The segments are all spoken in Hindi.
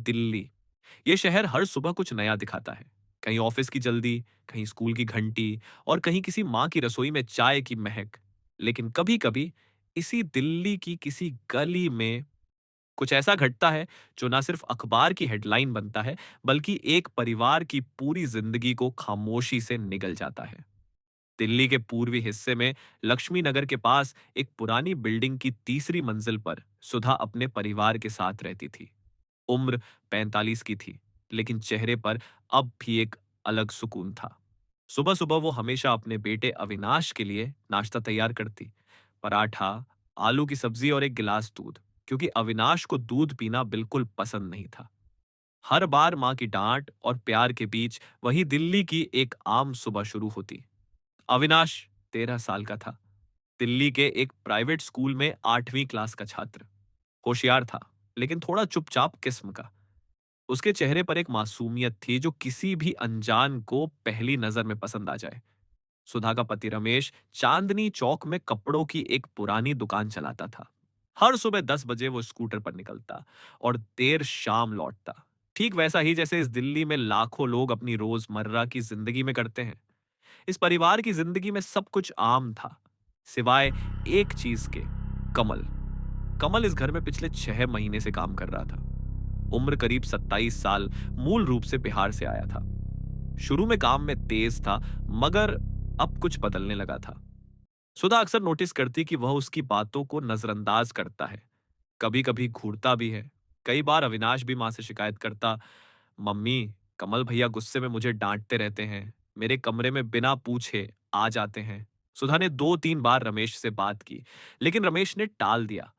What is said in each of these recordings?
दिल्ली। ये शहर हर सुबह कुछ नया दिखाता है। कहीं ऑफिस की जल्दी, कहीं स्कूल की घंटी और कहीं किसी माँ की रसोई में चाय की महक। लेकिन कभी-कभी इसी दिल्ली की किसी गली में कुछ ऐसा घटता है जो ना सिर्फ अखबार की हेडलाइन बनता है, बल्कि एक परिवार की पूरी जिंदगी को खामोशी से निगल जाता है। दिल्ली के पूर्वी हिस्से में लक्ष्मी नगर के पास एक पुरानी बिल्डिंग की तीसरी मंजिल पर सुधा अपने परिवार के साथ रहती थी। उम्र 45 की थी, लेकिन चेहरे पर अब भी एक अलग सुकून था। सुबह सुबह वो हमेशा अपने बेटे अविनाश के लिए नाश्ता तैयार करती। पराठा, आलू की सब्जी और एक गिलास दूध, क्योंकि अविनाश को दूध पीना बिल्कुल पसंद नहीं था। हर बार माँ की डांट और प्यार के बीच वही दिल्ली की एक आम सुबह शुरू होती। अविनाश 13 साल का था। दिल्ली के एक प्राइवेट स्कूल में 8वीं क्लास का छात्र। होशियार था, लेकिन थोड़ा चुपचाप किस्म का। उसके चेहरे पर एक मासूमियत थी जो किसी भी अनजान को पहली नजर में पसंद आ जाए। सुधा का पति रमेश चांदनी चौक में कपड़ों की एक पुरानी दुकान चलाता था। हर सुबह 10 बजे वो स्कूटर पर निकलता और देर शाम लौटता। ठीक वैसा ही जैसे इस दिल्ली में लाखों लोग अपनी रोजमर्रा की जिंदगी में करते हैं। इस परिवार की जिंदगी में सब कुछ आम था, सिवाय एक चीज के, कमल। कमल इस घर में पिछले 6 महीने से काम कर रहा था। उम्र करीब 27 साल, मूल रूप से बिहार से आया था। शुरू में काम में तेज था, मगर अब कुछ बदलने लगा था। सुधा अक्सर नोटिस करती कि वह उसकी बातों को नजरअंदाज करता है, कभी कभी घूरता भी है। कई बार अविनाश भी मां से शिकायत करता, मम्मी, कमल भैया गुस्से में मुझे डांटते रहते हैं, मेरे कमरे में बिना पूछे आ जाते हैं। सुधा ने 2-3 बार रमेश से बात की, लेकिन रमेश ने टाल दिया।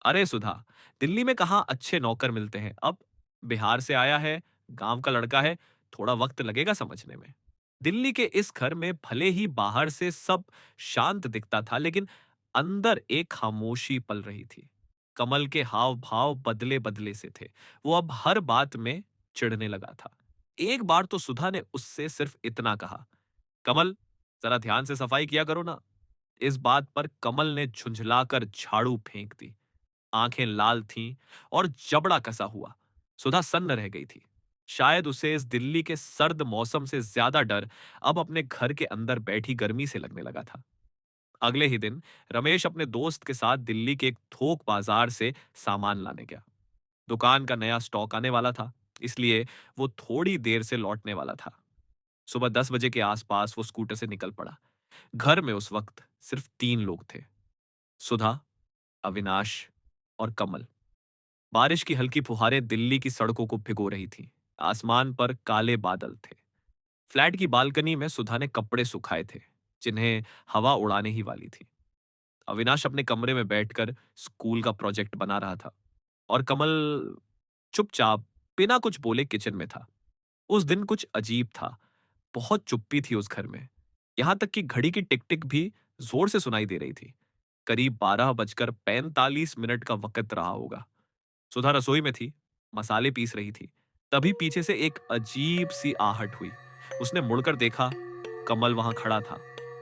अरे सुधा, दिल्ली में कहाँ अच्छे नौकर मिलते हैं अब। बिहार से आया है, गांव का लड़का है, थोड़ा वक्त लगेगा समझने में। दिल्ली के इस घर में भले ही बाहर से सब शांत दिखता था, लेकिन अंदर एक खामोशी पल रही थी। कमल के हाव भाव बदले बदले से थे। वो अब हर बात में चिढ़ने लगा था। एक बार तो सुधा ने उससे सिर्फ इतना कहा, कमल, जरा ध्यान से सफाई किया करो ना। इस बात पर कमल ने झुंझलाकर झाड़ू फेंक दी। आंखें लाल थीं और जबड़ा कसा हुआ। सुधा सन्न रह गई थी। शायद उसे इस दिल्ली के सर्द मौसम से ज्यादा डर अब अपने घर के अंदर बैठी गर्मी से लगने लगा था। अगले ही दिन रमेश अपने दोस्त के साथ दिल्ली के एक थोक बाजार से सामान लाने गया। दुकान का नया स्टॉक आने वाला था, इसलिए वो थोड़ी देर से लौटने वाला था। सुबह 10 बजे के आसपास वो स्कूटर से निकल पड़ा। घर में उस वक्त सिर्फ 3 लोग थे, सुधा, अविनाश और कमल। बारिश की हल्की फुहारें दिल्ली की सड़कों को भिगो रही थीं। आसमान पर काले बादल थे। फ्लैट की बालकनी में सुधा ने कपड़े सुखाए थे, जिन्हें हवा उड़ाने ही वाली थी। अविनाश अपने कमरे में बैठकर स्कूल का प्रोजेक्ट बना रहा था और कमल चुपचाप बिना कुछ बोले किचन में था। उस दिन कुछ अजीब था। बहुत चुप्पी थी उस घर में। यहां तक कि घड़ी की टिक टिक भी जोर से सुनाई दे रही थी। करीब 12 बजकर 45 मिनट का वक्त रहा होगा। सुधा रसोई में थी, मसाले पीस रही थी। तभी पीछे से एक अजीब सी आहट हुई। उसने मुड़कर देखा, कमल वहां खड़ा था,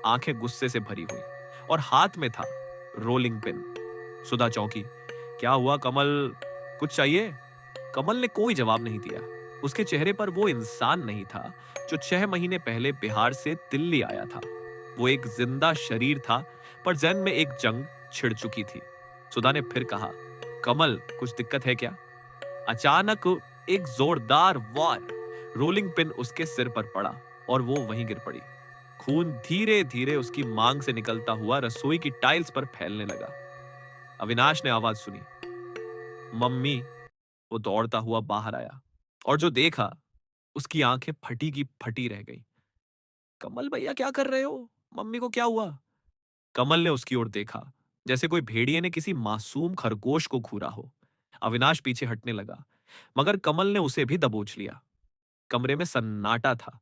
आंखें गुस्से से भरी हुई और हाथ में था रोलिंग पिन। सुधा चौंकी। क्या हुआ कमल, कुछ चाहिए? कमल ने कोई जवाब नहीं दिया। उसके चेहरे पर वो इंसान नहीं था जो 6 महीने पहले बिहार से दिल्ली आया था। वो एक जिंदा शरीर था, पर जहन में एक जंग छिड़ चुकी थी। सुधा ने फिर कहा, कमल, कुछ दिक्कत है क्या? अचानक एक जोरदार वार, रोलिंग पिन उसके सिर पर पड़ा और वो वहीं गिर पड़ी। खून धीरे धीरे उसकी मांग से निकलता हुआ रसोई की टाइल्स पर फैलने लगा। अविनाश ने आवाज सुनी, मम्मी। वो दौड़ता हुआ बाहर आया और जो देखा, उसकी आंखें फटी की फटी रह गई। कमल भैया, क्या कर रहे हो? मम्मी को क्या हुआ? कमल ने उसकी ओर देखा, जैसे कोई भेड़िए ने किसी मासूम खरगोश को घूरा हो। अविनाश पीछे हटने लगा, मगर कमल ने उसे भी दबोच लिया। कमरे में सन्नाटा था।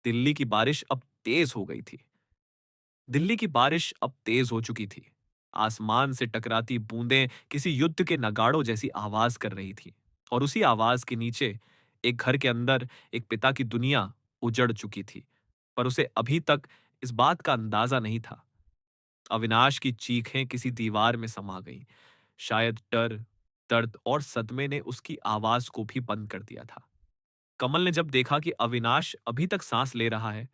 दिल्ली की बारिश अब तेज हो गई थी। दिल्ली की बारिश अब तेज हो चुकी थी। आसमान से टकराती बूंदें किसी युद्ध के नगाड़ों जैसी आवाज कर रही थी। और उसी आवाज के नीचे एक घर के अंदर एक पिता की दुनिया उजड़ चुकी थी, पर उसे अभी तक इस बात का अंदाजा नहीं था। अविनाश की चीखें किसी दीवार में समा गईं, शायद डर, दर्द और सदमे ने उसकी आवाज को भी बंद कर दिया था। कमल ने जब देखा कि अविनाश अभी तक सांस ले रहा है,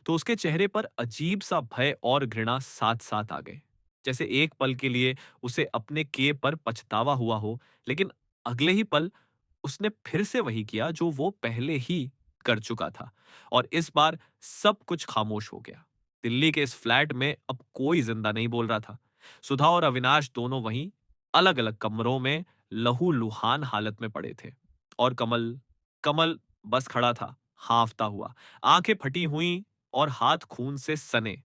तो उसके चेहरे पर अजीब सा भय और घृणा साथ साथ आ गए। जैसे एक पल के लिए उसे अपने किए पर पछतावा हुआ हो, लेकिन अगले ही पल उसने फिर से वही किया जो वो पहले ही कर चुका था। और इस बार सब कुछ खामोश हो गया। दिल्ली के इस फ्लैट में अब कोई जिंदा नहीं बोल रहा था। सुधा और अविनाश दोनों वहीं अलग अलग कमरों में लहूलुहान हालत में पड़े थे। और कमल कमल बस खड़ा था, हांफता हुआ, आंखें फटी हुई और हाथ खून से सने।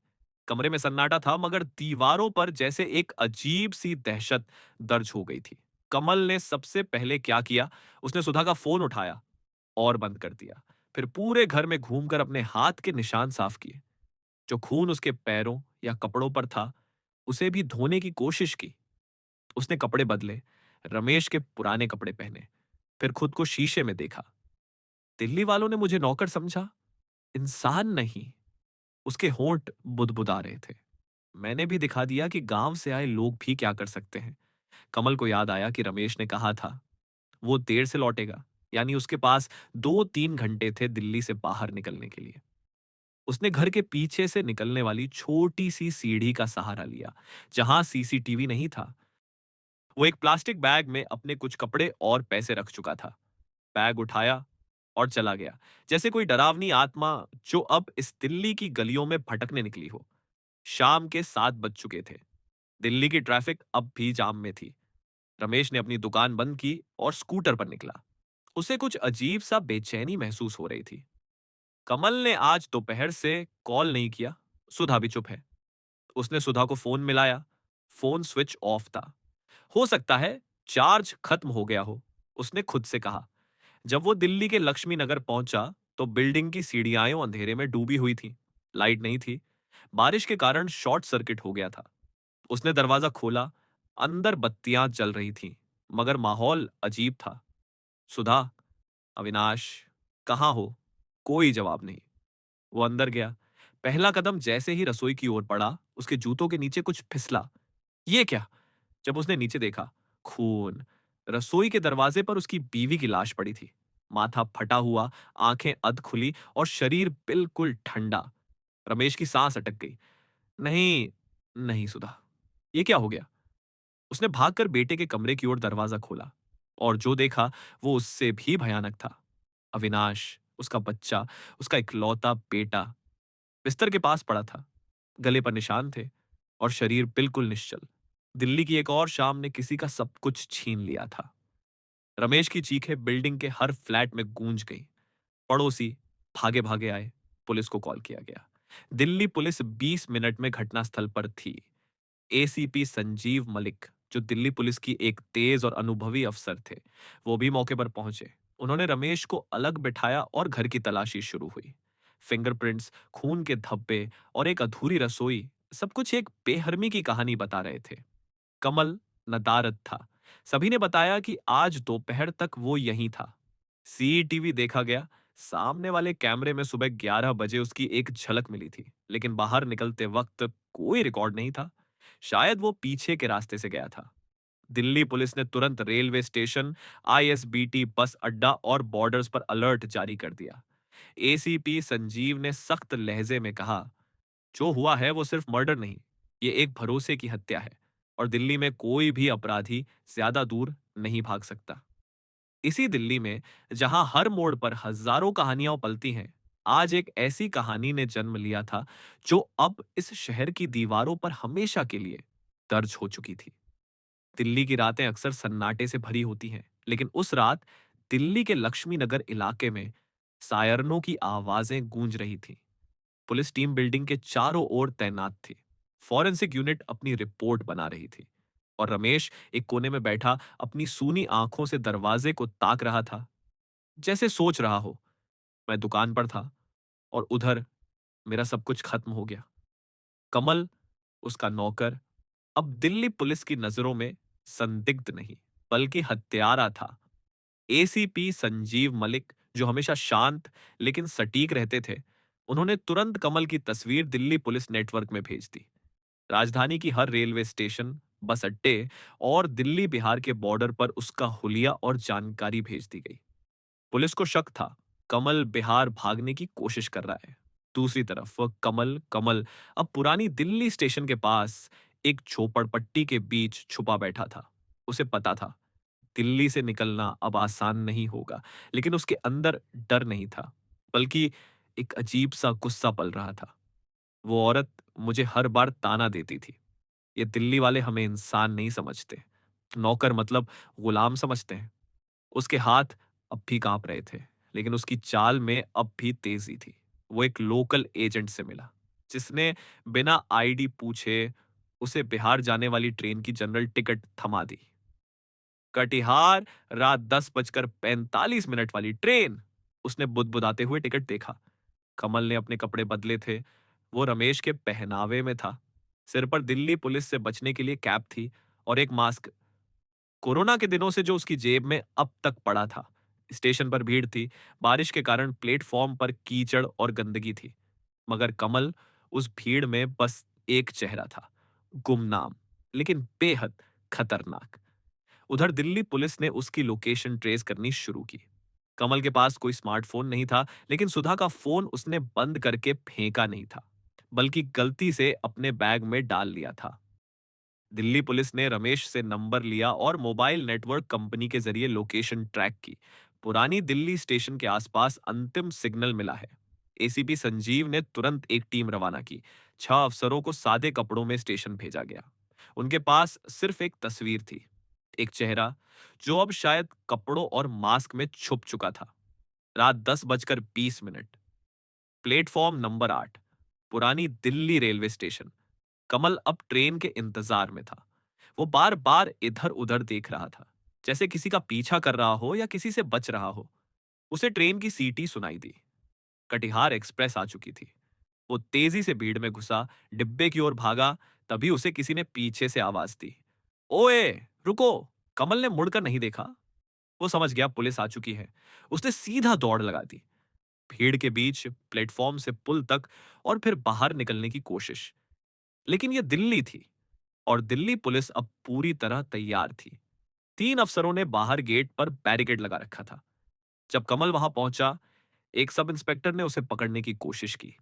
कमरे में सन्नाटा था, मगर दीवारों पर जैसे एक अजीब सी दहशत दर्ज हो गई थी। कमल ने सबसे पहले क्या किया, उसने सुधा का फोन उठाया और बंद कर दिया। फिर पूरे घर में घूमकर अपने हाथ के निशान साफ किए। जो खून उसके पैरों या कपड़ों पर था, उसे भी धोने की कोशिश की। उसने कपड़े बदले, रमेश के पुराने कपड़े पहने, फिर खुद को शीशे में देखा। दिल्ली वालों ने मुझे नौकर समझा, इंसान नहीं। उसके होंठ बुदबुदा रहे थे। मैंने भी दिखा दिया कि गांव से आए लोग भी क्या कर सकते हैं। कमल को याद आया कि रमेश ने कहा था वो देर से लौटेगा, यानी उसके पास 2-3 घंटे थे दिल्ली से बाहर निकलने के लिए। उसने घर के पीछे से निकलने वाली छोटी सी सीढ़ी का सहारा लिया, जहां सीसीटीवी नहीं था। वो एक प्लास्टिक बैग में अपने कुछ कपड़े और पैसे रख चुका था। बैग उठाया और चला गया, जैसे कोई डरावनी आत्मा जो अब इस दिल्ली की गलियों में भटकने निकली हो। शाम के 7 बज चुके थे। दिल्ली की ट्रैफिक अब भी जाम में थी। रमेश ने अपनी दुकान बंद की और स्कूटर पर निकला। उसे कुछ अजीब सा बेचैनी महसूस हो रही थी। कमल ने आज दोपहर से कॉल नहीं किया। सुधा भी चुप है। उसने सुधा को फोन मिलाया। फोन स्विच ऑफ था। हो सकता है चार्ज खत्म हो गया हो, उसने खुद से कहा। जब वो दिल्ली के लक्ष्मी नगर पहुंचा, तो बिल्डिंग की सीढ़ियां अंधेरे में डूबी हुई थी। लाइट नहीं थी। बारिश के कारण शॉर्ट सर्किट हो गया था। उसने दरवाजा खोला। अंदर बत्तियां जल रही थीं, मगर माहौल अजीब था। सुधा, अविनाश, कहाँ हो? कोई जवाब नहीं। वो अंदर गया। पहला कदम जैसे ही रसोई की ओर बढ़ा, उसके जूतों के नीचे कुछ फिसला। ये क्या? जब उसने नीचे देखा, खून। रसोई के दरवाजे पर उसकी बीवी की लाश पड़ी थी। माथा फटा हुआ, आंखें अध खुली और शरीर बिल्कुल ठंडा। रमेश की सांस अटक गई। नहीं, नहीं सुधा, ये क्या हो गया? उसने भागकर बेटे के कमरे की ओर दरवाजा खोला, और जो देखा वो उससे भी भयानक था। अविनाश, उसका बच्चा, उसका इकलौता बेटा, बिस्तर के पास पड़ा था। गले पर निशान थे और शरीर बिल्कुल निश्चल। दिल्ली की एक और शाम ने किसी का सब कुछ छीन लिया था। रमेश की चीखें बिल्डिंग के हर फ्लैट में गूंज गई। पड़ोसी भागे भागे आए। पुलिस को कॉल किया गया। दिल्ली पुलिस 20 मिनट में घटनास्थल पर थी। एसीपी संजीव मलिक, जो दिल्ली पुलिस की एक तेज और अनुभवी अफसर थे, वो भी मौके पर पहुंचे। उन्होंने रमेश को अलग बिठाया और घर की तलाशी शुरू हुई। फिंगरप्रिंट्स, खून के धब्बे और एक अधूरी रसोई, सब कुछ एक बेहरमी की कहानी बता रहे थे। कमल नदारद था। सभी ने बताया कि आज दोपहर तक वो यहीं था। सीईटीवी देखा गया। सामने वाले कैमरे में सुबह 11 बजे उसकी एक झलक मिली थी, लेकिन बाहर निकलते वक्त कोई रिकॉर्ड नहीं था। शायद वो पीछे के रास्ते से गया था। दिल्ली पुलिस ने तुरंत रेलवे स्टेशन, आईएसबीटी बस अड्डा और बॉर्डर्स पर अलर्ट जारी कर दिया। एसीपी संजीव ने सख्त लहजे में कहा, जो हुआ है वो सिर्फ मर्डर नहीं, ये एक भरोसे की हत्या है, और दिल्ली में कोई भी अपराधी ज्यादा दूर नहीं भाग सकता। इसी दिल्ली में, जहां हर मोड़ पर हजारों कहानियां पलती हैं, आज एक ऐसी कहानी ने जन्म लिया था जो अब इस शहर की दीवारों पर हमेशा के लिए दर्ज हो चुकी थी। दिल्ली की रातें अक्सर सन्नाटे से भरी होती हैं, लेकिन उस रात दिल्ली के लक्ष्मी नगर इलाके में सायरनों की आवाजें गूंज रही थीं। पुलिस टीम बिल्डिंग के चारों ओर तैनात थी। फॉरेंसिक यूनिट अपनी रिपोर्ट बना रही थी, और रमेश एक कोने में बैठा अपनी सूनी आंखों से दरवाजे को ताक रहा था, जैसे सोच रहा हो, मैं दुकान पर था और उधर मेरा सब कुछ खत्म हो गया। कमल, उसका नौकर, अब दिल्ली पुलिस की नजरों में संदिग्ध नहीं, बल्कि हत्यारा था। एसीपी संजीव मलिक, जो हमेशा शांत लेकिन सटीक रहते थे, उन्होंने तुरंत कमल की तस्वीर दिल्ली पुलिस नेटवर्क में भेज दी। राजधानी की हर रेलवे स्टेशन, बस अड्डे और दिल्ली बिहार के बॉर्डर पर उसका हुलिया और जानकारी भेज दी गई। पुलिस को शक था कमल बिहार भागने की कोशिश कर रहा है। दूसरी तरफ कमल कमल अब पुरानी दिल्ली स्टेशन के पास एक झोपड़पट्टी के बीच छुपा बैठा था। उसे पता था दिल्ली से निकलना अब आसान नहीं होगा, लेकिन उसके अंदर डर नहीं था, बल्कि एक अजीब सा गुस्सा पल रहा था। वो औरत मुझे हर बार ताना देती थी, ये दिल्ली वाले हमें इंसान नहीं समझते, नौकर मतलब गुलाम समझते हैं। उसके हाथ अब भी कांप रहे थे, लेकिन उसकी चाल में अब भी तेजी थी। वो एक लोकल एजेंट से मिला, जिसने बिना आईडी पूछे उसे बिहार जाने वाली ट्रेन की जनरल टिकट थमा दी। कटिहार रात 10:45 वाली ट्रेन। उसने बुदबुदाते हुए टिकट देखा। कमल ने अपने कपड़े बदले थे। वो रमेश के पहनावे में था। सिर पर दिल्ली पुलिस से बचने के लिए कैप थी और एक मास्क, कोरोना के दिनों से जो उसकी जेब में अब तक पड़ा था। स्टेशन पर भीड़ थी। बारिश के कारण प्लेटफॉर्म पर कीचड़ और गंदगी थी। मगर कमल उस भीड़ में बस एक चेहरा था, गुमनाम लेकिन बेहद खतरनाक। उधर दिल्ली पुलिस ने उसकी लोकेशन ट्रेस करनी शुरू की। कमल के पास कोई स्मार्टफोन नहीं था, लेकिन सुधा का फोन उसने बंद करके फेंका नहीं था, बल्कि गलती से अपने बैग में डाल लिया था। दिल्ली पुलिस ने रमेश से नंबर लिया और मोबाइल नेटवर्क कंपनी के जरिए लोकेशन ट्रैक की। पुरानी दिल्ली स्टेशन के आसपास अंतिम सिग्नल मिला है। एसीपी संजीव ने तुरंत एक टीम रवाना की। 6 अफसरों को सादे कपड़ों में स्टेशन भेजा गया। उनके पास सिर्फ एक तस्वीर थी, एक चेहरा जो अब शायद कपड़ों और मास्क में छुप चुका था। रात 10:20, प्लेटफॉर्म नंबर 8, पुरानी दिल्ली रेलवे स्टेशन। कमल अब ट्रेन के इंतजार में था। वो बार बार इधर उधर देख रहा था, जैसे किसी का पीछा कर रहा हो या किसी से बच रहा हो। उसे ट्रेन की सीटी सुनाई दी। कटिहार एक्सप्रेस आ चुकी थी। वो तेजी से भीड़ में घुसा, डिब्बे की ओर भागा। तभी उसे किसी ने पीछे से आवाज दी, ओए रुको। कमल ने मुड़कर नहीं देखा। वो समझ गया पुलिस आ चुकी है। उसने सीधा दौड़ लगा दी, भीड़ के बीच प्लेटफॉर्म से पुल तक और फिर बाहर निकलने की कोशिश। लेकिन यह दिल्ली थी और दिल्ली पुलिस अब पूरी तरह तैयार थी। 3 अफसरों ने बाहर गेट पर बैरिकेड लगा रखा था। जब कमल वहां पहुंचा, एक सब इंस्पेक्टर ने उसे पकड़ने की कोशिश की।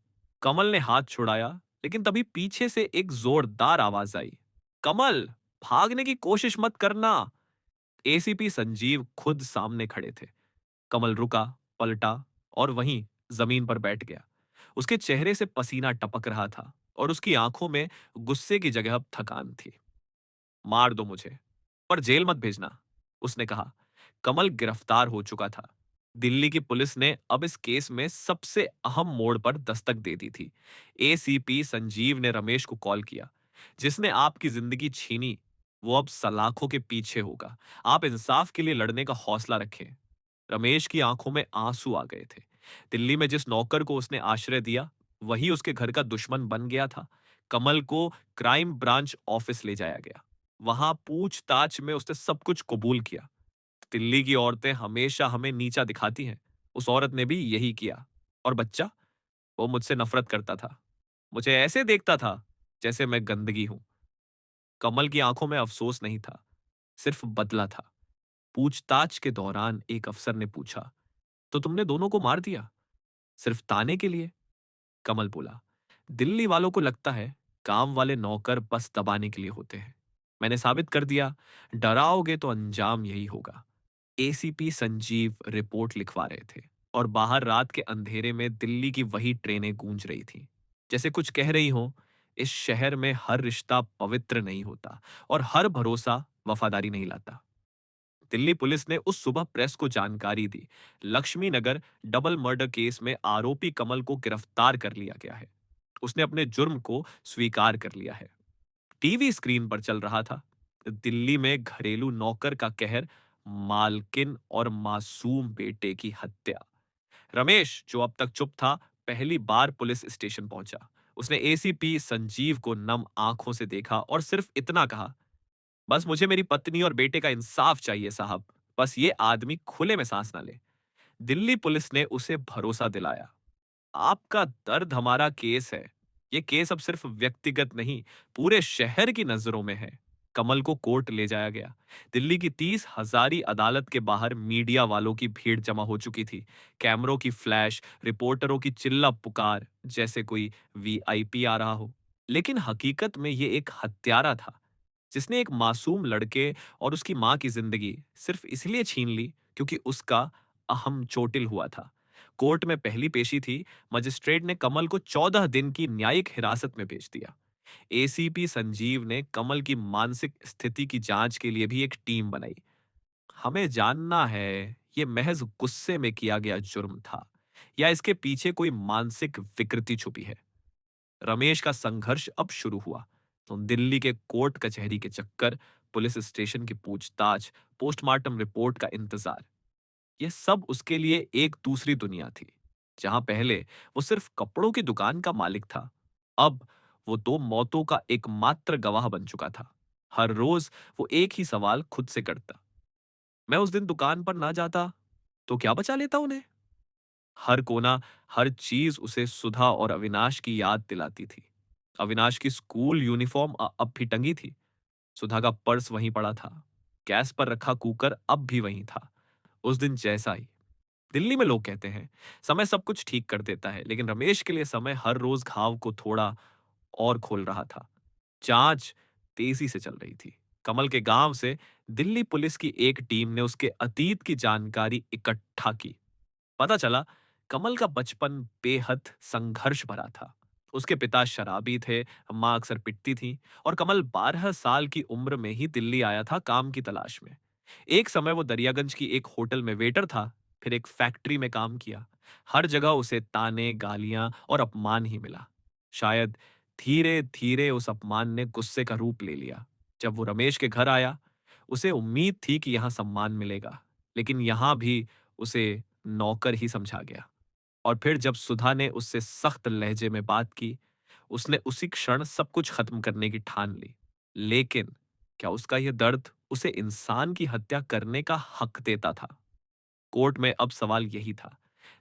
कमल ने हाथ छुड़ाया, लेकिन तभी पीछे से एक जोरदार आवाज आई, कमल, भागने की कोशिश मत करना। एसीपी संजीव खुद सामने खड़े थे। कमल रुका, पलटा और वहीं जमीन पर बैठ गया। उसके चेहरे से पसीना टपक रहा था और उसकी आंखों में गुस्से की जगह अब थकान थी। मार दो मुझे, पर जेल मत भेजना, उसने कहा। कमल गिरफ्तार हो चुका था। दिल्ली की पुलिस ने अब इस केस में सबसे अहम मोड़ पर दस्तक दे दी थी। एसीपी संजीव ने रमेश को कॉल किया, जिसने आपकी जिंदगी छीनी वो अब सलाखों के पीछे होगा। आप इंसाफ के लिए लड़ने का हौसला रखें। रमेश की आंखों में आंसू आ गए थे। दिल्ली में जिस नौकर को उसने आश्रय दिया, वही उसके घर का दुश्मन बन गया था। कमल को क्राइम ब्रांच ऑफिस ले जाया गया। वहां पूछताछ में उसने सब कुछ कबूल किया। दिल्ली की औरतें हमेशा हमें नीचा दिखाती हैं। उस औरत ने भी यही किया। और बच्चा, वो मुझसे नफरत करता था। मुझे ऐसे देखता था जैसे मैं गंदगी हूं। कमल की आंखों में अफसोस नहीं था, सिर्फ बदला था। पूछताछ के दौरान एक अफसर ने पूछा, तो तुमने दोनों को मार दिया सिर्फ ताने के लिए? कमल बोला, दिल्ली वालों को लगता है काम वाले नौकर बस दबाने के लिए होते हैं। मैंने साबित कर दिया, डराओगे तो अंजाम यही होगा। एसीपी संजीव रिपोर्ट लिखवा रहे थे और बाहर रात के अंधेरे में दिल्ली की वही ट्रेनें गूंज रही थीं, जैसे कुछ कह रही हो, इस शहर में हर रिश्ता पवित्र नहीं होता और हर भरोसा वफादारी नहीं लाता। दिल्ली पुलिस ने उस सुबह प्रेस को जानकारी दी, लक्ष्मी नगर डबल मर्डर केस में आरोपी कमल को गिरफ्तार कर लिया गया है। उसने अपने जुर्म को स्वीकार कर लिया है। टीवी स्क्रीन पर चल रहा था, दिल्ली में घरेलू नौकर का कहर, मालकिन और मासूम बेटे की हत्या। रमेश, जो अब तक चुप था, पहली बार पुलिस स्टेशन पहुंचा। उसने एसीपी संजीव को नम आंखों से देखा और सिर्फ इतना कहा, बस मुझे मेरी पत्नी और बेटे का इंसाफ चाहिए साहब। बस ये आदमी खुले में सांस ना ले। दिल्ली पुलिस ने उसे भरोसा दिलाया, आपका दर्द हमारा केस है। ये केस अब सिर्फ व्यक्तिगत नहीं, पूरे शहर की नजरों में है। कमल को कोर्ट ले जाया गया। दिल्ली की 30 हजारी अदालत के बाहर मीडिया वालों की भीड़ जमा हो चुकी थी। कैमरों की फ्लैश, रिपोर्टरों की चिल्ला पुकार, जैसे कोई वीआईपी आ रहा हो। लेकिन हकीकत में ये एक हत्यारा था, जिसने एक मासूम लड़के और उसकी मां की जिंदगी सिर्फ इसलिए छीन ली क्योंकि उसका अहम चोटिल हुआ था। कोर्ट में पहली पेशी थी। मजिस्ट्रेट ने कमल को 14 दिन की न्यायिक हिरासत में भेज दिया। एसीपी संजीव ने कमल की मानसिक स्थिति की जांच के लिए भी एक टीम बनाई। हमें जानना है, ये महज गुस्से में किया गया जुर्म था या इसके पीछे कोई मानसिक विकृति छुपी है। रमेश का संघर्ष अब शुरू हुआ। तो दिल्ली के कोर्ट कचहरी के चक्कर, पुलिस स्टेशन की पूछताछ, पोस्टमार्टम रिपोर्ट का इंतजार, यह सब उसके लिए एक दूसरी दुनिया थी। जहां पहले वो सिर्फ कपड़ों की दुकान का मालिक था, अब वो दो मौतों का एकमात्र गवाह बन चुका था। हर रोज वो एक ही सवाल खुद से करता, मैं उस दिन दुकान पर ना जाता तो क्या बचा लेता उन्हें। हर कोना, हर चीज उसे सुधा और अविनाश की याद दिलाती थी। अविनाश की स्कूल यूनिफॉर्म अब भी टंगी थी। सुधा का पर्स वहीं पड़ा था। गैस पर रखा कुकर अब भी वहीं था, उस दिन जैसा ही। दिल्ली में लोग कहते हैं समय सब कुछ ठीक कर देता है, लेकिन रमेश के लिए समय हर रोज घाव को थोड़ा और खोल रहा था। जांच तेजी से चल रही थी। कमल के गांव से दिल्ली पुलिस की एक टीम ने उसके अतीत की जानकारी इकट्ठा की। पता चला कमल का बचपन बेहद संघर्ष भरा था। उसके पिता शराबी थे, मां अक्सर पिटती थी और कमल 12 साल की उम्र में ही दिल्ली आया था काम की तलाश में। एक समय वो दरियागंज की एक होटल में वेटर था, फिर एक फैक्ट्री में काम किया। हर जगह उसे ताने, गालियां और अपमान ही मिला। शायद धीरे धीरे उस अपमान ने गुस्से का रूप ले लिया। जब वो रमेश के घर आया, उसे उम्मीद थी कि यहां सम्मान मिलेगा, लेकिन यहां भी उसे नौकर ही समझा गया। और फिर जब सुधा ने उससे सख्त लहजे में बात की, उसने उसी क्षण सब कुछ खत्म करने की ठान ली। लेकिन क्या उसका यह दर्द उसे इंसान की हत्या करने का हक देता था? कोर्ट में अब सवाल यही था।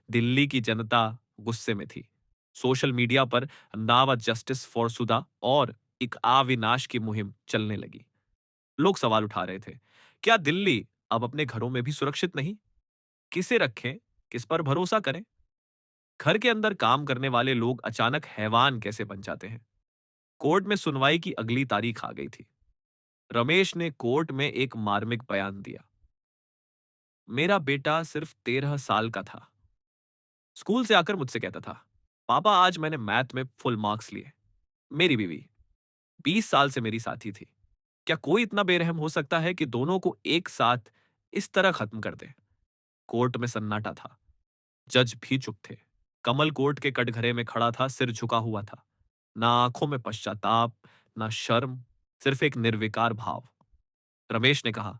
दिल्ली की जनता गुस्से में थी। सोशल मीडिया पर नावा जस्टिस फॉर सुधा और एक अविनाश की मुहिम चलने लगी। लोग सवाल उठा रहे थे, क्या दिल्ली अब अपने घरों में भी सुरक्षित नहीं? किसे रखें, किस पर भरोसा करें? घर के अंदर काम करने वाले लोग अचानक हैवान कैसे बन जाते हैं? कोर्ट में सुनवाई की अगली तारीख आ गई थी। रमेश ने कोर्ट में एक मार्मिक बयान दिया। मेरा बेटा सिर्फ 13 साल का था। स्कूल से आकर मुझसे कहता था, पापा आज मैंने मैथ में फुल मार्क्स लिए। मेरी बीवी 20 साल से मेरी साथी थी। क्या कोई इतना बेरहम हो सकता है कि दोनों को एक साथ इस तरह खत्म कर दे? कोर्ट में सन्नाटा था। जज भी चुप थे। कमल कोर्ट के कटघरे में खड़ा था, सिर झुका हुआ था। ना आंखों में पश्चाताप, ना शर्म, सिर्फ एक निर्विकार भाव। रमेश ने कहा,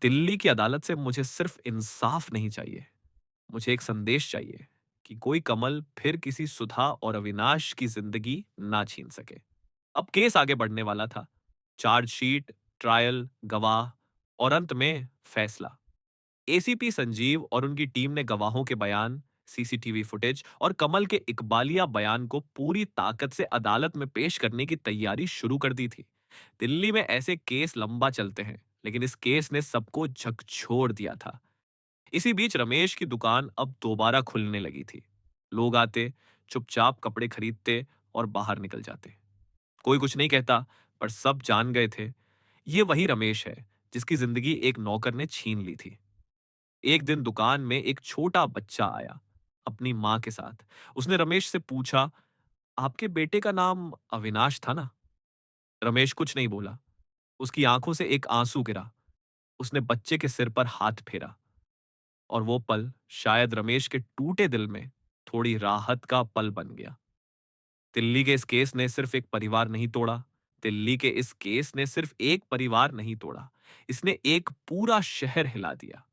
दिल्ली की अदालत से मुझे सिर्फ इंसाफ नहीं चाहिए, मुझे एक संदेश चाहिए कि कोई कमल फिर किसी सुधा और अविनाश की जिंदगी ना छीन सके। अब केस आगे बढ़ने वाला था। चार्जशीट, ट्रायल, गवाह और अंत में फैसला। एसीपी संजीव और उनकी टीम ने गवाहों के बयान, सीसीटीवी फुटेज और कमल के इकबालिया बयान को पूरी ताकत से अदालत में पेश करने की तैयारी शुरू कर दी थी। दिल्ली में ऐसे केस लंबा चलते हैं, लेकिन इस केस ने सबको झकझोर दिया था। इसी बीच रमेश की दुकान अब दोबारा खुलने लगी थी। लोग आते, चुपचाप कपड़े खरीदते और बाहर निकल जाते। कोई कुछ नहीं कहता, पर सब जान गए थे, ये वही रमेश है जिसकी जिंदगी एक नौकर ने छीन ली थी। एक दिन दुकान में एक छोटा बच्चा आया, अपनी मां के साथ। उसने रमेश से पूछा, आपके बेटे का नाम अविनाश था ना? रमेश कुछ नहीं बोला। उसकी आंखों से एक आंसू गिरा। उसने बच्चे के सिर पर हाथ फेरा और वो पल शायद रमेश के टूटे दिल में थोड़ी राहत का पल बन गया। दिल्ली के इस केस ने सिर्फ एक परिवार नहीं तोड़ा। दिल्ली के इस केस ने सिर्फ एक परिवार नहीं तोड़ा, इसने एक पूरा शहर हिला दिया।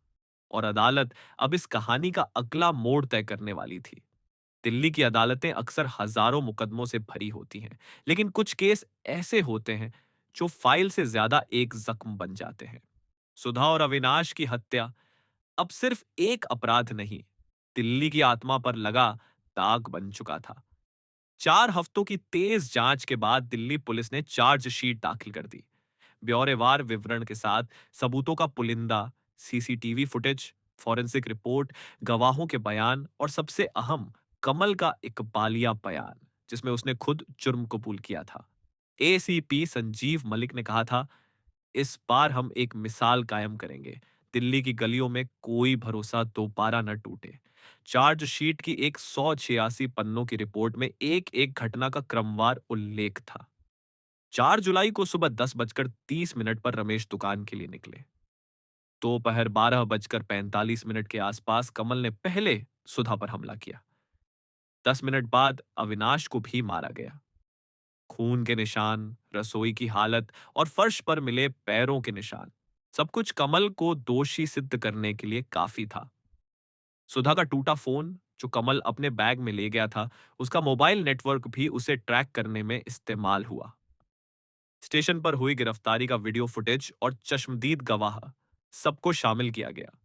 और अदालत अब इस कहानी का अगला मोड़ तय करने वाली थी। दिल्ली की अदालतें अक्सर हजारों मुकदमों से भरी होती हैं, लेकिन कुछ केस ऐसे होते हैं जो फाइल से ज्यादा एक जख्म बन जाते हैं। सुधा और अविनाश की हत्या अब सिर्फ एक अपराध नहीं, दिल्ली की आत्मा पर लगा दाग बन चुका था। 4 हफ्तों की तेज जांच के बाद दिल्ली पुलिस ने चार्जशीट दाखिल कर दी। ब्यौरेवार विवरण के साथ सबूतों का पुलिंदा, सीसीटीवी फुटेज, फॉरेंसिक रिपोर्ट, गवाहों के बयान और सबसे अहम कमल का इकबालिया बयान, जिसमें उसने खुद जुर्म कबूल किया था। एसीपी संजीव मलिक ने कहा था, इस बार हम एक मिसाल कायम करेंगे। दिल्ली की गलियों में कोई भरोसा दोबारा न टूटे। चार्जशीट की एक 186 पन्नों की रिपोर्ट में एक एक घटना का क्रमवार उल्लेख था। 4 जुलाई को सुबह 10:30 पर रमेश दुकान के लिए निकले। दोपहर 12:45 के आसपास कमल ने पहले सुधा पर हमला किया। 10 मिनट बाद अविनाश को भी मारा गया। खून के निशान, रसोई की हालत और फर्श पर मिले पैरों के निशान, सब कुछ कमल को दोषी सिद्ध करने के लिए काफी था। सुधा का टूटा फोन, जो कमल अपने बैग में ले गया था, उसका मोबाइल नेटवर्क भी उसे ट्रैक करने में इस्तेमाल हुआ। स्टेशन पर हुई गिरफ्तारी का वीडियो फुटेज और चश्मदीद गवाह, सबको शामिल किया गया।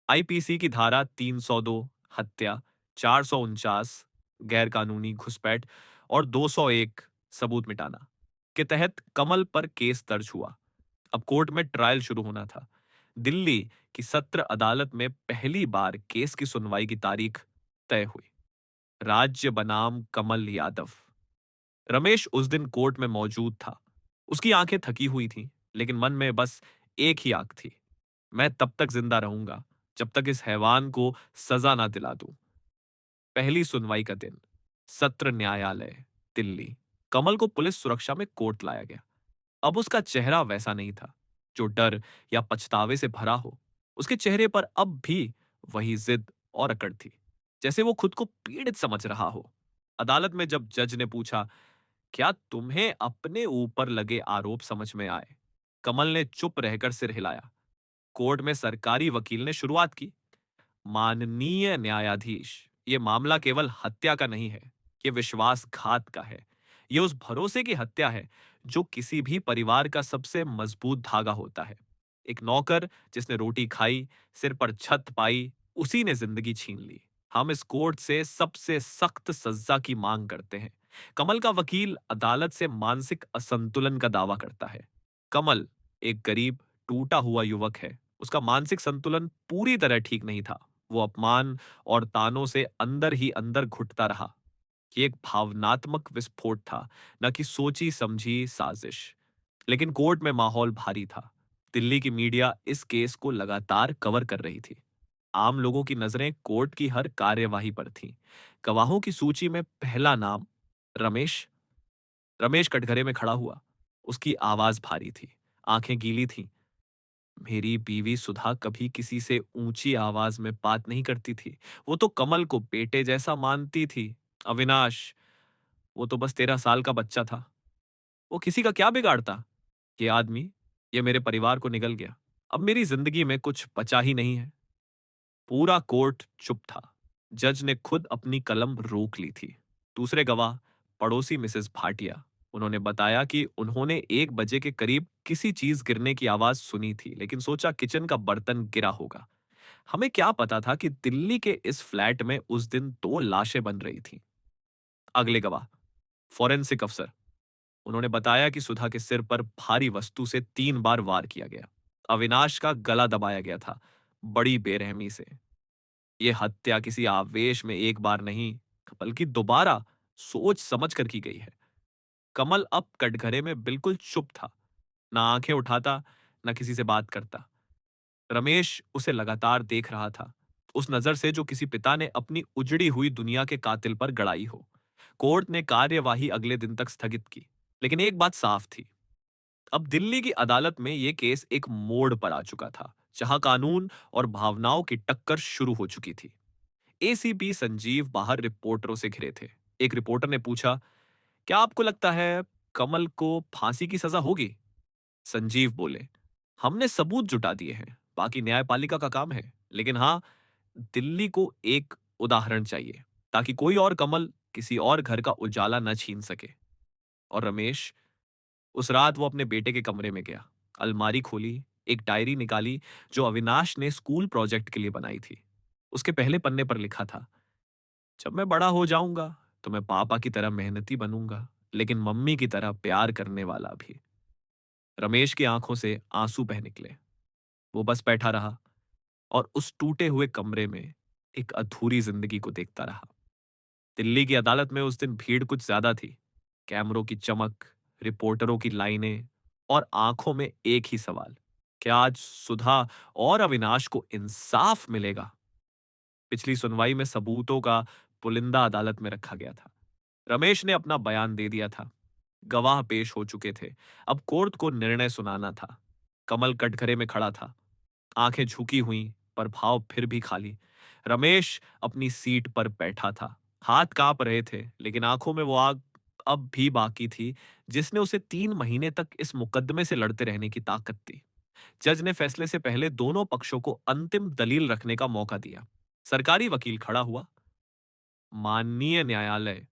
आईपीसी की धारा 302 हत्या, 449 गैरकानूनी घुसपैठ और 201 सबूत मिटाना के तहत कमल पर केस दर्ज हुआ। अब कोर्ट में ट्रायल शुरू होना था। दिल्ली की सत्र अदालत में पहली बार केस की सुनवाई की तारीख तय हुई। राज्य बनाम कमल यादव। रमेश उस दिन कोर्ट में मौजूद था। उसकी आंखें थकी हुई थीं, लेकिन मन में बस एक ही आग थी, मैं तब तक जिंदा रहूंगा जब तक इस हैवान को सजा ना दिला दूं। पहली सुनवाई का दिन, सत्र न्यायालय, दिल्ली। कमल को पुलिस सुरक्षा में कोर्ट लाया गया। अब उसका चेहरा वैसा नहीं था जो डर या पछतावे से भरा हो। उसके चेहरे पर अब भी वही जिद और अकड़ थी, जैसे वो खुद को पीड़ित समझ रहा हो। अदालत में जब जज ने पूछा, क्या तुम्हें अपने ऊपर लगे आरोप समझ में आए? कमल ने चुप रहकर सिर हिलाया। कोर्ट में सरकारी वकील ने शुरुआत की, माननीय न्यायाधीश, ये मामला केवल हत्या का नहीं है, ये विश्वासघात का है। ये उस भरोसे की हत्या है जो किसी भी परिवार का सबसे मजबूत धागा होता है। एक नौकर जिसने रोटी खाई, सिर पर छत पाई, उसी ने जिंदगी छीन ली। हम इस कोर्ट से सबसे सख्त सजा की मांग करते हैं। कमल का वकील अदालत से मानसिक असंतुलन का दावा करता है। कमल एक गरीब, टूटा हुआ युवक है। उसका मानसिक संतुलन पूरी तरह ठीक नहीं था। वो अपमान और तानों से अंदर ही अंदर घुटता रहा। ये एक भावनात्मक विस्फोट था, न कि सोची समझी साजिश। लेकिन कोर्ट में माहौल भारी था। दिल्ली की मीडिया इस केस को लगातार कवर कर रही थी। आम लोगों की नजरें कोर्ट की हर कार्यवाही पर थीं। गवाहों की सूची में पहला नाम रमेश। रमेश कटघरे में खड़ा हुआ। उसकी आवाज भारी थी, आंखें गीली थीं। मेरी बीवी सुधा कभी किसी से ऊंची आवाज में बात नहीं करती थी। वो तो कमल को बेटे जैसा मानती थी। अविनाश, वो तो बस 13 साल का बच्चा था। वो किसी का क्या बिगाड़ता? ये आदमी, ये मेरे परिवार को निगल गया। अब मेरी जिंदगी में कुछ बचा ही नहीं है। पूरा कोर्ट चुप था। जज ने खुद अपनी कलम रोक ली थी। दूसरे गवाह, पड़ोसी मिसेस भाटिया, उन्होंने बताया कि उन्होंने 1 बजे के करीब किसी चीज गिरने की आवाज सुनी थी, लेकिन सोचा किचन का बर्तन गिरा होगा। हमें क्या पता था कि दिल्ली के इस फ्लैट में उस दिन 2 लाशें बन रही थीं। अगले गवाह, फॉरेंसिक अफसर, उन्होंने बताया कि सुधा के सिर पर भारी वस्तु से 3 बार वार किया गया। अविनाश का गला दबाया गया था, बड़ी बेरहमी से। ये हत्या किसी आवेश में एक बार नहीं, बल्कि दोबारा सोच समझ कर की गई है। कमल अब कटघरे में बिल्कुल चुप था, ना आंखें उठाता, ना किसी से बात करता। रमेश उसे लगातार देख रहा था, उस नजर से जो किसी पिता ने अपनी उजड़ी हुई दुनिया के कातिल पर गड़ाई हो। कोर्ट ने कार्यवाही अगले दिन तक स्थगित की, लेकिन एक बात साफ थी, अब दिल्ली की अदालत में यह केस एक मोड़ पर आ चुका था, जहां कानून और भावनाओं की टक्कर शुरू हो चुकी थी। एसीपी संजीव बाहर रिपोर्टरों से घिरे थे। एक रिपोर्टर ने पूछा, क्या आपको लगता है कमल को फांसी की सजा होगी? संजीव बोले, हमने सबूत जुटा दिए हैं, बाकी न्यायपालिका का काम है। लेकिन हाँ, दिल्ली को एक उदाहरण चाहिए, ताकि कोई और कमल किसी और घर का उजाला न छीन सके। और रमेश, उस रात वो अपने बेटे के कमरे में गया, अलमारी खोली, एक डायरी निकाली जो अविनाश ने स्कूल प्रोजेक्ट के लिए बनाई थी। उसके पहले पन्ने पर लिखा था, जब मैं बड़ा हो जाऊंगा तो मैं पापा की तरह मेहनती बनूंगा, लेकिन मम्मी की तरह प्यार करने वाला भी। रमेश की आंखों से आंसू बह निकले। वो बस बैठा रहा और उस टूटे हुए कमरे में एक अधूरी जिंदगी को देखता रहा। दिल्ली की अदालत में उस दिन भीड़ कुछ ज्यादा थी। कैमरों की चमक, रिपोर्टरों की लाइनें और आंखों में एक ही सवाल, क्या आज सुधा और अविनाश को इंसाफ मिलेगा? पिछली सुनवाई में सबूतों का पुलिंदा अदालत में रखा गया था। रमेश ने अपना बयान दे दिया था। गवाह पेश हो चुके थे। अब कोर्ट को निर्णय सुनाना था। कमल कटघरे में खड़ा था, आंखें झुकी हुई, पर भाव फिर भी खाली। रमेश अपनी सीट पर बैठा था। हाथ कांप रहे थे, लेकिन आंखों में वो आग अब भी बाकी थी, जिसने उसे 3 महीने तक इस मुकदमे से लड़ते रहने की ताकत दी। जज ने फैसले से पहले दोनों पक्षों को अंतिम दलील रखने का मौका दिया। सरकारी वकील खड़ा हुआ। माननीय न्यायालय,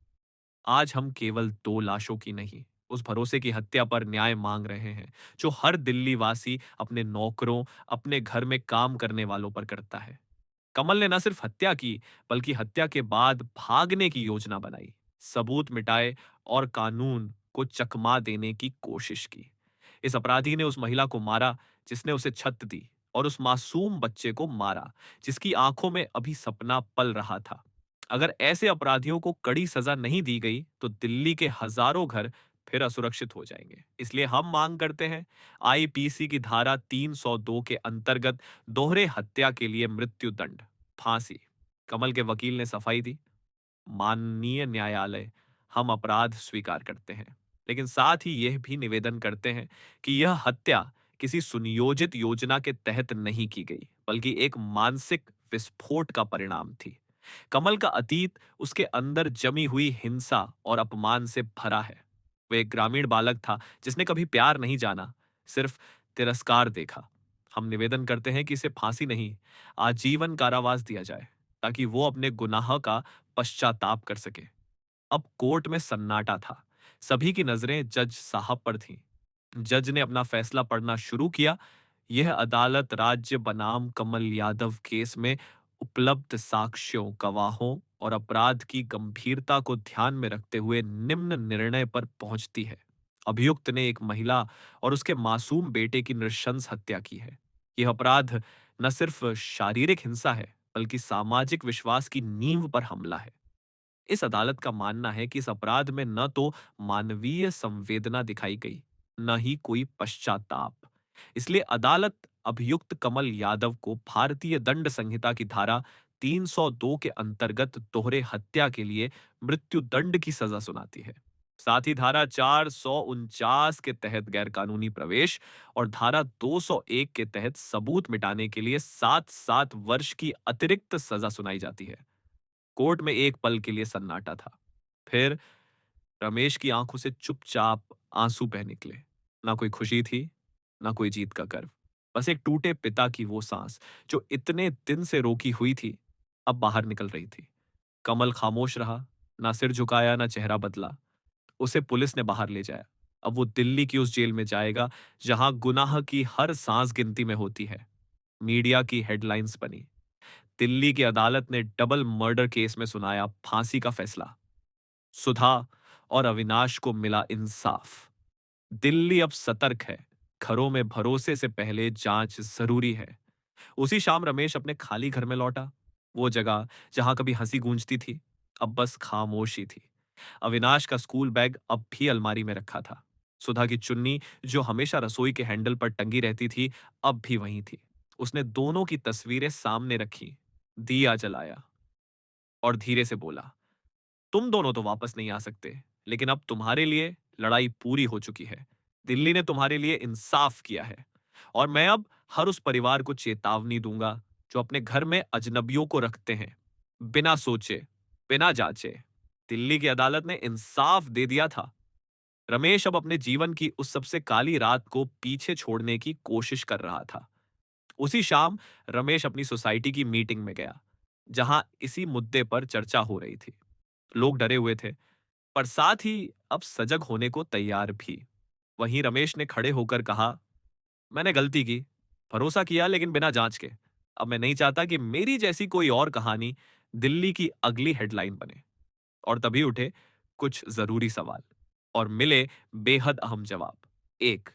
आज हम केवल 2 लाशों की नहीं, उस भरोसे की हत्या पर न्याय मांग रहे हैं जो हर दिल्ली वासी अपने नौकरों, अपने घर में काम करने वालों पर करता है। कमल ने न सिर्फ हत्या की, बल्कि हत्या के बाद भागने की योजना बनाई, सबूत मिटाए और कानून को चकमा देने की कोशिश की। इस अपराधी ने उस महिला को मारा जिसने उसे छत दी, और उस मासूम बच्चे को मारा जिसकी आंखों में अभी सपना पल रहा था। अगर ऐसे अपराधियों को कड़ी सजा नहीं दी गई तो दिल्ली के हजारों घर फिर असुरक्षित हो जाएंगे। इसलिए हम मांग करते हैं, आईपीसी की धारा 302 के अंतर्गत दोहरे हत्या के लिए मृत्यु दंड, फांसी। कमल के वकील ने सफाई दी, माननीय न्यायालय, हम अपराध स्वीकार करते हैं, लेकिन साथ ही यह भी निवेदन करते हैं कि यह हत्या किसी सुनियोजित योजना के तहत नहीं की गई, बल्कि एक मानसिक विस्फोट का परिणाम थी। कमल का अतीत उसके अंदर जमी हुई हिंसा और अपमान से भरा है। वह एक ग्रामीण बालक था जिसने कभी प्यार नहीं जाना, सिर्फ तिरस्कार देखा। हम निवेदन करते हैं कि इसे फांसी नहीं, आजीवन कारावास दिया जाए, ताकि वो अपने गुनाह का पश्चाताप कर सके। अब कोर्ट में सन्नाटा था। सभी की नजरें जज साहब पर थीं। जज ने अपना फैसला पढ़ना शुरू किया। यह अदालत राज्य बनाम कमल यादव केस में उपलब्ध साक्ष्यों, गवाहों और अपराध की गंभीरता को ध्यान में रखते हुए निम्न निर्णय पर पहुंचती है। अभियुक्त ने एक महिला और उसके मासूम बेटे की नृशंस हत्या की है। यह अपराध न सिर्फ शारीरिक हिंसा है, बल्कि सामाजिक विश्वास की नींव पर हमला है। इस अदालत का मानना है कि इस अपराध में न तो मानवीय संवेदना दिखाई गई, न ही कोई पश्चाताप। इसलिए अदालत अभियुक्त कमल यादव को भारतीय दंड संहिता की धारा 302 के अंतर्गत दोहरे हत्या के लिए मृत्यु दंड की सजा सुनाती है। साथ ही धारा 449 के तहत गैरकानूनी प्रवेश और धारा 201 के तहत सबूत मिटाने के लिए 7-7 वर्ष की अतिरिक्त सजा सुनाई जाती है। कोर्ट में एक पल के लिए सन्नाटा था। फिर रमेश की आंखों से चुपचाप आंसू बह निकले। ना कोई खुशी थी, ना कोई जीत का गर्व। बस एक टूटे पिता की वो सांस जो इतने दिन से रोकी हुई थी, अब बाहर निकल रही थी। कमल खामोश रहा, ना सिर झुकाया, ना चेहरा बदला। उसे पुलिस ने बाहर ले जाया। अब वो दिल्ली की उस जेल में जाएगा जहां गुनाह की हर सांस गिनती में होती है। मीडिया की हेडलाइंस बनी, दिल्ली की अदालत ने डबल मर्डर केस में सुनाया फांसी का फैसला, सुधा और अविनाश को मिला इंसाफ। दिल्ली अब सतर्क है, घरों में भरोसे से पहले जांच जरूरी है। उसी शाम रमेश अपने खाली घर में लौटा। वो जगह जहां कभी हंसी गूंजती थी, अब बस खामोशी थी। अविनाश का स्कूल बैग अब भी अलमारी में रखा था। सुधा की चुन्नी जो हमेशा रसोई के हैंडल पर टंगी रहती थी, अब भी वहीं थी। उसने दोनों की तस्वीरें सामने रखी, दिया जलाया और धीरे से बोला, तुम दोनों तो वापस नहीं आ सकते, लेकिन अब तुम्हारे लिए लड़ाई पूरी हो चुकी है। दिल्ली ने तुम्हारे लिए इंसाफ किया है, और मैं अब हर उस परिवार को चेतावनी दूंगा जो अपने घर में अजनबियों को रखते हैं, बिना सोचे, बिना जांचे। दिल्ली की अदालत ने इंसाफ दे दिया था। रमेश अब अपने जीवन की उस सबसे काली रात को पीछे छोड़ने की कोशिश कर रहा था। उसी शाम रमेश अपनी सोसाइटी की मीटिंग में गया, जहां इसी मुद्दे पर चर्चा हो रही थी। लोग डरे हुए थे, पर साथ ही अब सजग होने को तैयार भी। वहीं रमेश ने खड़े होकर कहा, मैंने गलती की, भरोसा किया, लेकिन बिना जांच के। अब मैं नहीं चाहता कि मेरी जैसी कोई और कहानी दिल्ली की अगली हेडलाइन बने। और तभी उठे कुछ जरूरी सवाल और मिले बेहद अहम जवाब। एक,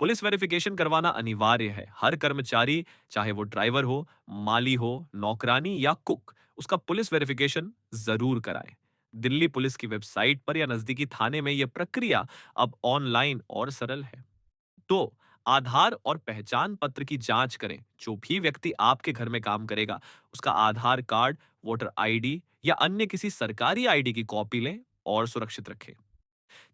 पुलिस वेरिफिकेशन करवाना अनिवार्य है। हर कर्मचारी, चाहे वो ड्राइवर हो, माली हो, नौकरानी या कुक, उसका पुलिस वेरिफिकेशन जरूर कराए। दिल्ली पुलिस की वेबसाइट पर या नजदीकी थाने में यह प्रक्रिया अब ऑनलाइन और सरल है। तो आधार और पहचान पत्र की जांच करें। जो भी व्यक्ति आपके घर में काम करेगा, उसका आधार कार्ड, वोटर आईडी या अन्य किसी सरकारी आईडी की कॉपी लें और सुरक्षित रखें।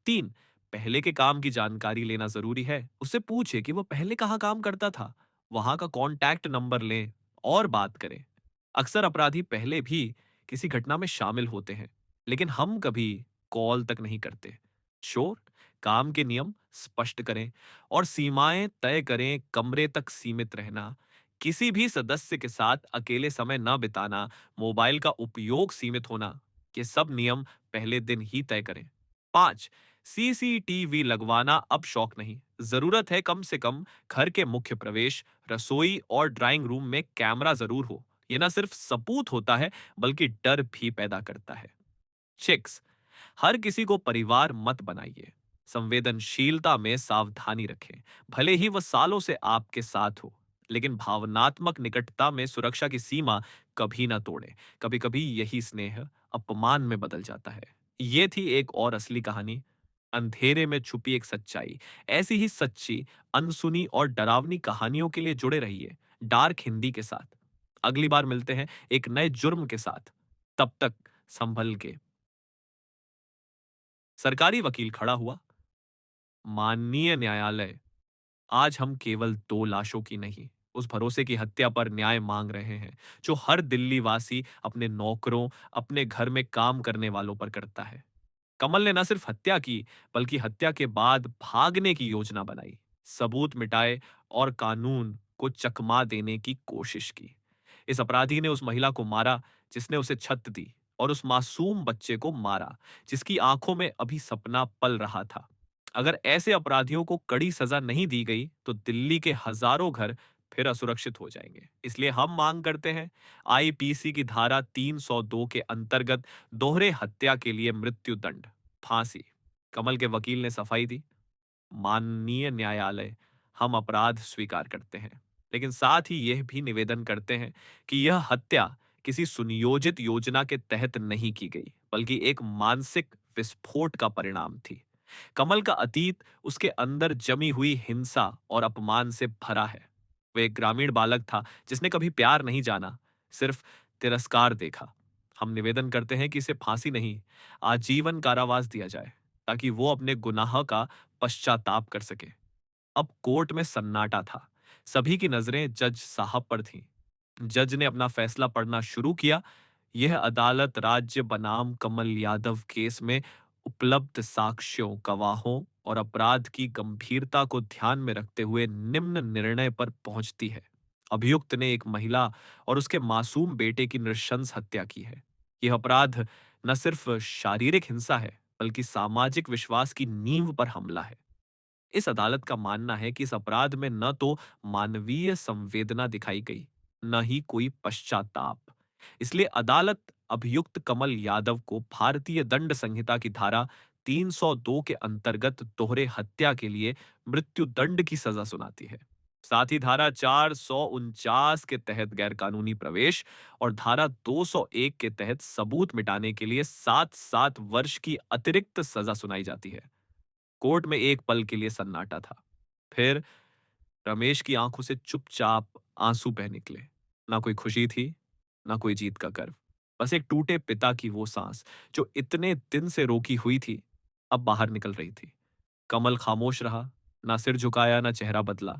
3, पहले के काम की जानकारी लेना जरूरी है। उससे पूछे कि वो पहले कहाँ काम करता था। वहां का कॉन्टैक्ट नंबर लें और बात करें। अक्सर अपराधी पहले भी किसी घटना में शामिल होते हैं, लेकिन हम कभी कॉल तक नहीं करते। शोर, काम के नियम स्पष्ट करें और सीमाएं तय करें। कमरे तक सीमित रहना, किसी भी सदस्य के साथ अकेले समय न बिताना, मोबाइल का उपयोग सीमित होना, ये सब नियम पहले दिन ही तय करें। 5, सीसीटीवी लगवाना अब शौक नहीं, जरूरत है। कम से कम घर के मुख्य प्रवेश, रसोई और ड्राइंग रूम में कैमरा जरूर हो। यह ना सिर्फ सबूत होता है, बल्कि डर भी पैदा करता है। 6, हर किसी को परिवार मत बनाइए। संवेदनशीलता में सावधानी रखें। भले ही वह सालों से आपके साथ हो, लेकिन भावनात्मक निकटता में सुरक्षा की सीमा कभी ना तोड़ें। कभी कभी यही स्नेह अपमान में बदल जाता है। ये थी एक और असली कहानी, अंधेरे में छुपी एक सच्चाई। ऐसी ही सच्ची, अनसुनी और डरावनी कहानियों के लिए जुड़े रहिए डार्क हिंदी के साथ। अगली बार मिलते हैं एक नए जुर्म के साथ। तब तक संभल के। सरकारी वकील खड़ा हुआ। माननीय न्यायालय, आज हम केवल 2 लाशों की नहीं, उस भरोसे की हत्या पर न्याय मांग रहे हैं, जो हर दिल्ली वासी अपने नौकरों, अपने घर में काम करने वालों पर करता है। कमल ने न सिर्फ हत्या की, बल्कि हत्या के बाद भागने की योजना बनाई, सबूत मिटाए और कानून को चकमा देने की कोशिश की। इस अपराधी ने उस महिला को मारा जिसने उसे छत दी, और उस मासूम बच्चे को मारा जिसकी आंखों में अभी सपना पल रहा था। अगर ऐसे अपराधियों को कड़ी सजा नहीं दी गई, तो दिल्ली के हजारों घर फिर असुरक्षित हो जाएंगे। इसलिए हम मांग करते हैं, आईपीसी की धारा 302 के अंतर्गत दोहरे हत्या के लिए मृत्यु दंड, फांसी। कमल के वकील ने सफाई दी। माननीय न्यायालय, हम अपराध स्वीकार करते हैं, लेकिन साथ ही यह भी निवेदन करते हैं कि यह हत्या किसी सुनियोजित योजना के तहत नहीं की गई, बल्कि एक मानसिक विस्फोट का परिणाम थी। कमल का अतीत उसके अंदर जमी हुई हिंसा और अपमान से भरा है। वह एक ग्रामीण बालक था जिसने कभी प्यार नहीं जाना, सिर्फ तिरस्कार देखा। हम निवेदन करते हैं कि इसे फांसी नहीं, आजीवन कारावास दिया जाए, ताकि वो अपने गुनाह का पश्चाताप कर सके। अब कोर्ट में सन्नाटा था। सभी की नजरें जज साहब पर थीं। जज ने अपना फैसला पढ़ना शुरू किया। यह अदालत राज्य बनाम कमल यादव केस में उपलब्ध साक्ष्यों, गवाहों और अपराध की गंभीरता को ध्यान में रखते हुए निम्न निर्णय पर पहुंचती है। अभियुक्त ने एक महिला और उसके मासूम बेटे की नृशंस हत्या की है। यह अपराध न सिर्फ शारीरिक हिंसा है, बल्कि सामाजिक विश्वास की नींव पर हमला है। इस अदालत का मानना है कि इस अपराध में न तो मानवीय संवेदना दिखाई गई, न ही कोई पश्चाताप। इसलिए अदालत अभियुक्त कमल यादव को भारतीय दंड संहिता की धारा 302 के अंतर्गत दोहरे हत्या के लिए मृत्यु दंड की सजा सुनाती है। साथ ही धारा 449 के तहत गैरकानूनी प्रवेश और धारा 201 के तहत सबूत मिटाने के लिए 7-7 वर्ष की अतिरिक्त सजा सुनाई जाती है। कोर्ट में एक पल के लिए सन्नाटा था। फिर रमेश की आंखों से चुपचाप आंसू बह निकले। ना कोई खुशी थी, ना कोई जीत का गर्व। बस एक टूटे पिता की वो सांस, जो इतने दिन से रोकी हुई थी, अब बाहर निकल रही थी। कमल खामोश रहा, ना सिर झुकाया, ना चेहरा बदला।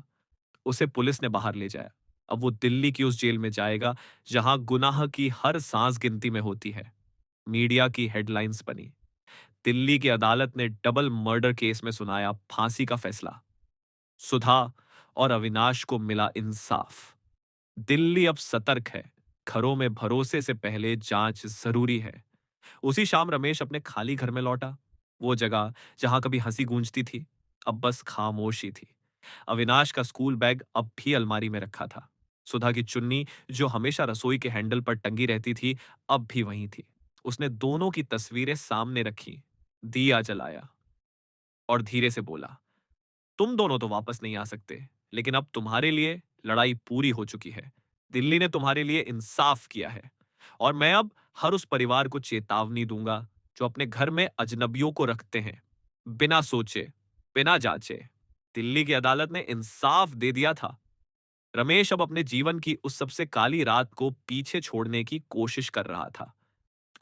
उसे पुलिस ने बाहर ले जाया। अब वो दिल्ली की उस जेल में जाएगा, जहां गुनाह की हर सांस गिनती में होती है। मीडिया की हेडलाइंस बनी। दिल्ली की अदालत ने डबल मर्डर केस में सुनाया फांसी का फैसला। सुधा और अविनाश को मिला इंसाफ। दिल्ली अब सतर्क है। घरों में भरोसे से पहले जांच जरूरी है। उसी शाम रमेश अपने खाली घर में लौटा। वो जगह जहां कभी हंसी गूंजती थी, अब बस खामोशी थी। अविनाश का स्कूल बैग अब भी अलमारी में रखा था। सुधा की चुन्नी, जो हमेशा रसोई के हैंडल पर टंगी रहती थी, अब भी वहीं थी। उसने दोनों की तस्वीरें सामने रखी, दिया जलाया और धीरे से बोला, तुम दोनों तो वापस नहीं आ सकते, लेकिन अब तुम्हारे लिए लड़ाई पूरी हो चुकी है। दिल्ली ने तुम्हारे लिए इंसाफ किया है और मैं अब हर उस परिवार को चेतावनी दूंगा जो अपने घर में अजनबियों को रखते हैं, बिना सोचे, बिना जांचे। दिल्ली की अदालत ने इंसाफ दे दिया था। रमेश अब अपने जीवन की उस सबसे काली रात को पीछे छोड़ने की कोशिश कर रहा था।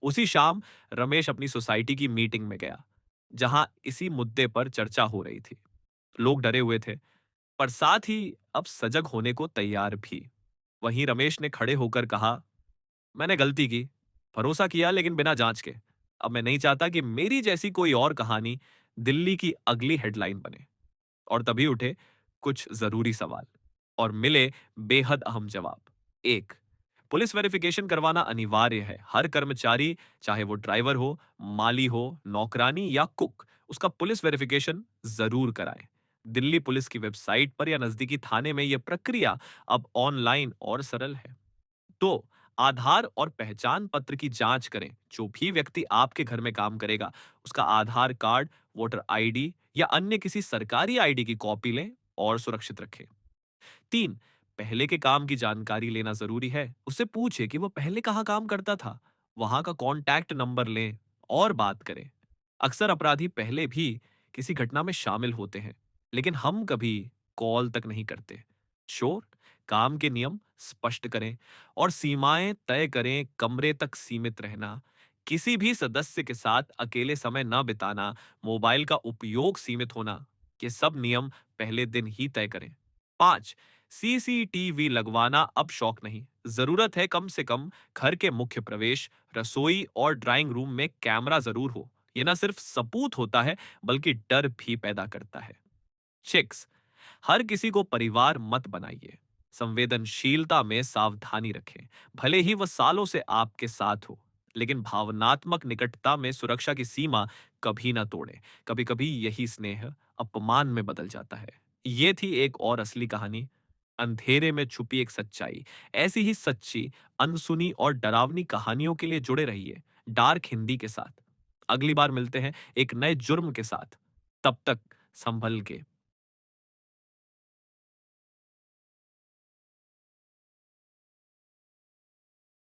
उसी शाम रमेश अपनी सोसाइटी की मीटिंग में गया, जहां इसी मुद्दे पर चर्चा हो रही थी। लोग डरे हुए थे, पर साथ ही अब सजग होने को तैयार भी। वहीं रमेश ने खड़े होकर कहा, मैंने गलती की, भरोसा किया लेकिन बिना जांच के। अब मैं नहीं चाहता कि मेरी जैसी कोई और कहानी दिल्ली की अगली हेडलाइन बने। और तभी उठे कुछ जरूरी सवाल और मिले बेहद अहम जवाब। एक, पुलिस वेरिफिकेशन करवाना अनिवार्य है। हर कर्मचारी, चाहे वो ड्राइवर हो, माली हो, नौकरानी या कुक, उसका पुलिस वेरिफिकेशन जरूर कराए। दिल्ली पुलिस की वेबसाइट पर या नजदीकी थाने में यह प्रक्रिया अब ऑनलाइन और सरल है। तो आधार और पहचान पत्र की जांच करें। जो भी व्यक्ति आपके घर में काम करेगा, उसका आधार कार्ड, वोटर आईडी या अन्य किसी सरकारी आईडी की कॉपी लें और सुरक्षित रखें। 3, पहले के काम की जानकारी लेना जरूरी है। उससे पूछे कि वो पहले कहाँ काम करता था, वहां का कॉन्टैक्ट नंबर लें और बात करें। अक्सर अपराधी पहले भी किसी घटना में शामिल होते हैं, लेकिन हम कभी कॉल तक नहीं करते। शोर, काम के नियम स्पष्ट करें और सीमाएं तय करें। कमरे तक सीमित रहना, किसी भी सदस्य के साथ अकेले समय न बिताना, मोबाइल का उपयोग सीमित होना, ये सब नियम पहले दिन ही तय करें। 5, सीसीटीवी लगवाना अब शौक नहीं, जरूरत है। कम से कम घर के मुख्य प्रवेश, रसोई और ड्राइंग रूम में कैमरा जरूर हो। यह ना सिर्फ सबूत होता है, बल्कि डर भी पैदा करता है। 6, हर किसी को परिवार मत बनाइए। संवेदनशीलता में सावधानी रखें। भले ही वह सालों से आपके साथ हो, लेकिन भावनात्मक निकटता में सुरक्षा की सीमा कभी ना तोड़ें। कभी कभी यही स्नेह अपमान में बदल जाता है। ये थी एक और असली कहानी, अंधेरे में छुपी एक सच्चाई। ऐसी ही सच्ची, अनसुनी और डरावनी कहानियों के लिए जुड़े रहिए डार्क हिंदी के साथ। अगली बार मिलते हैं एक नए जुर्म के साथ। तब तक संभल के